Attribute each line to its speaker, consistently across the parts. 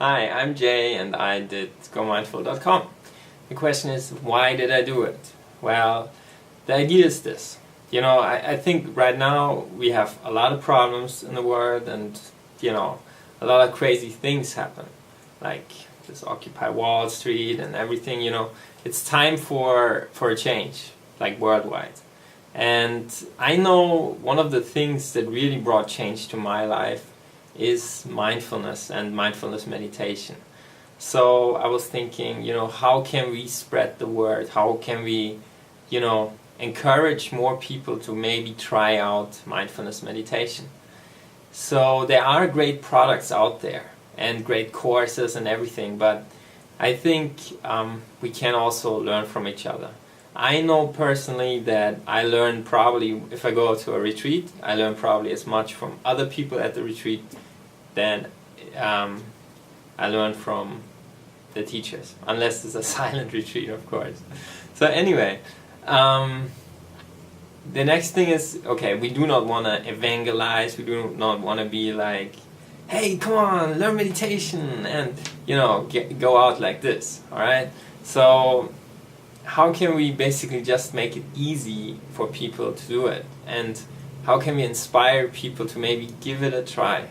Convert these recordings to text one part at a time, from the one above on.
Speaker 1: Hi, I'm Jay and I did GoMindful.com. The question is, why did I do it? Well, the idea is this. I think right now we have a lot of problems in the world and, a lot of crazy things happen. Like this Occupy Wall Street and everything, It's time for a change, like worldwide. And I know one of the things that really brought change to my life is mindfulness and mindfulness meditation. So I was thinking, how can we spread the word? How can we, encourage more people to maybe try out mindfulness meditation? So there are great products out there and great courses and everything, but I think we can also learn from each other. I know personally that I learn probably, if I go to a retreat, I learn probably as much from other people at the retreat than I learn from the teachers, unless it's a silent retreat, of course. So anyway, the next thing is, okay, we do not want to evangelize, we do not want to be like, hey, come on, learn meditation, and, go out like this, alright? So how can we basically just make it easy for people to do it? And how can we inspire people to maybe give it a try?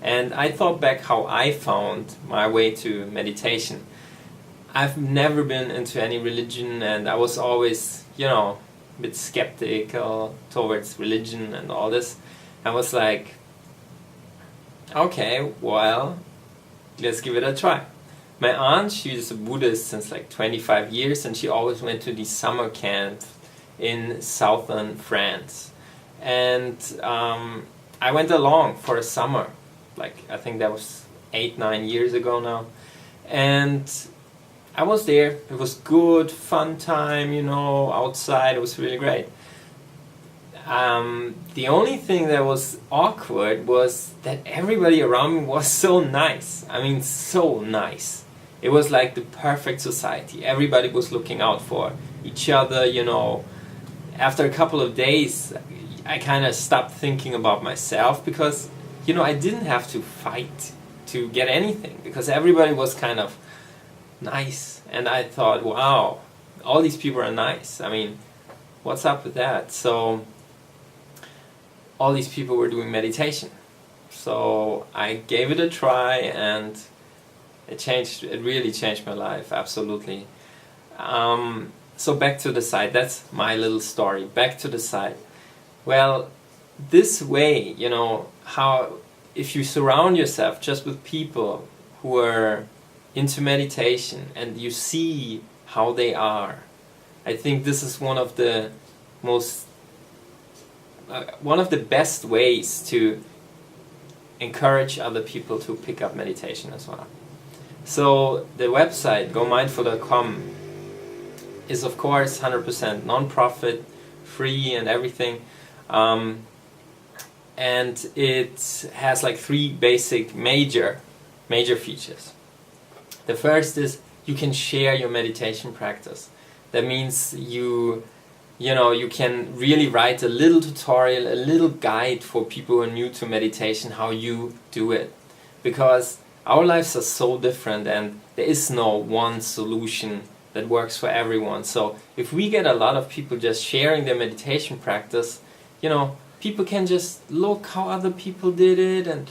Speaker 1: And I thought back how I found my way to meditation. I've never been into any religion and I was always, a bit skeptical towards religion and all this. I was like, okay, well, let's give it a try. My aunt, she's a Buddhist since like 25 years and she always went to these summer camps in southern France. And I went along for a summer, like I think that was 8-9 years ago now. And I was there, it was good, fun time, outside, it was really great. The only thing that was awkward was that everybody around me was so nice. I mean, so nice. It was like the perfect society. Everybody was looking out for each other, After a couple of days, I kind of stopped thinking about myself because, I didn't have to fight to get anything because everybody was kind of nice. And I thought, wow, all these people are nice. I mean, what's up with that? So all these people were doing meditation. So I gave it a try and it really changed my life, absolutely. So back to the site, that's my little story. Back to the site. Well, this way, how if you surround yourself just with people who are into meditation and you see how they are, I think this is one of the best ways to encourage other people to pick up meditation as well. So the website GoMindful.com is of course 100% non-profit, free and everything, and it has like 3 basic major features. The first is you can share your meditation practice. That means you can really write a little tutorial, a little guide for people who are new to meditation, how you do it. Because our lives are so different and there is no one solution that works for everyone. So if we get a lot of people just sharing their meditation practice, people can just look how other people did it and,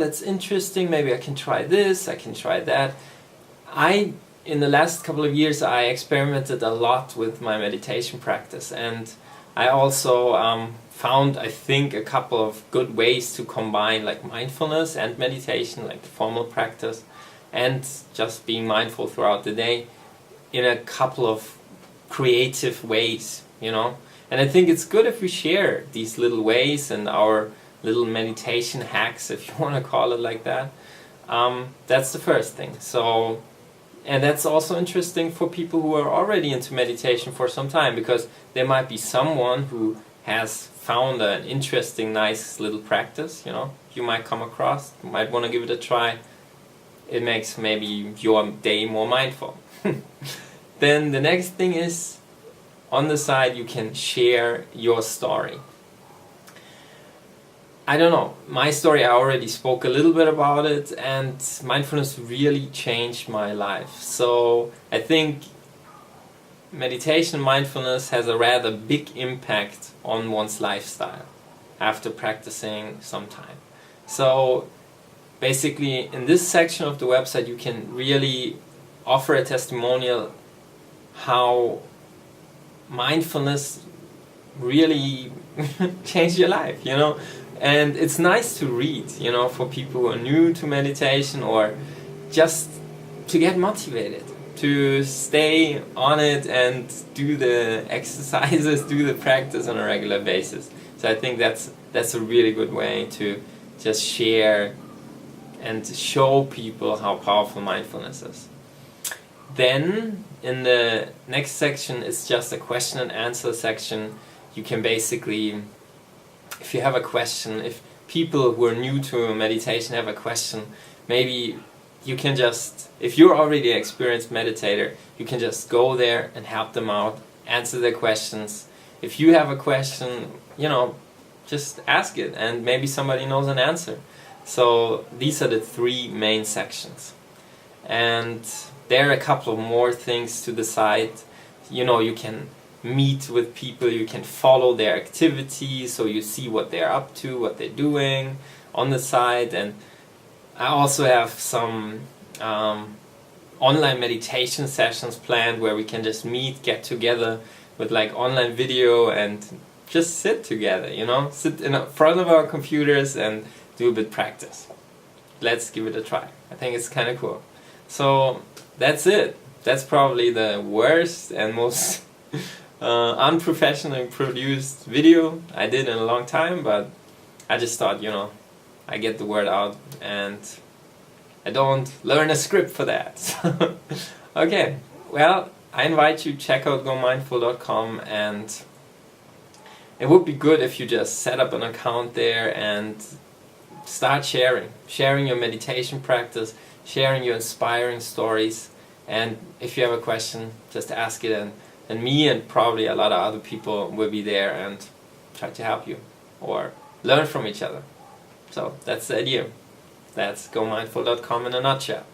Speaker 1: that's interesting, maybe I can try this, I can try that. In the last couple of years, I experimented a lot with my meditation practice, and I also found, I think, a couple of good ways to combine like mindfulness and meditation, like the formal practice, and just being mindful throughout the day in a couple of creative ways, And I think it's good if we share these little ways and our little meditation hacks, if you want to call it like that. That's the first thing. And that's also interesting for people who are already into meditation for some time, because there might be someone who has found an interesting, nice little practice, you might come across, you might want to give it a try. It makes maybe your day more mindful. Then the next thing is, on the side you can share your story. I don't know, my story, I already spoke a little bit about it, and mindfulness really changed my life. So I think meditation and mindfulness has a rather big impact on one's lifestyle after practicing some time. So basically in this section of the website you can really offer a testimonial how mindfulness really changed your life, you know. And it's nice to read, you know, for people who are new to meditation, or just to get motivated to stay on it and do the exercises, do the practice on a regular basis. So I think that's a really good way to just share and show people how powerful mindfulness is. Then in the next section is just a question and answer section. You can basically, if you have a question, if people who are new to meditation have a question, maybe you can just, if you're already an experienced meditator, you can just go there and help them out, answer their questions. If you have a question, you know, just ask it and maybe somebody knows an answer. So these are the three main sections. And there are a couple of more things to the site. You know, you can meet with people, you can follow their activities, so you see what they're up to, what they're doing on the site. And I also have some online meditation sessions planned where we can just meet, get together with like online video and just sit together, you know, sit in front of our computers and do a bit practice. Let's give it a try. I think it's kind of cool. So that's it. That's probably the worst and most unprofessionally produced video I did in a long time, but I just thought, you know, I get the word out and I don't learn a script for that. Okay, well, I invite you to check out gomindful.com, and it would be good if you just set up an account there and start sharing your meditation practice, sharing your inspiring stories. And if you have a question, just ask it, and me and probably a lot of other people will be there and try to help you or learn from each other. So that's the idea. That's gomindful.com in a nutshell.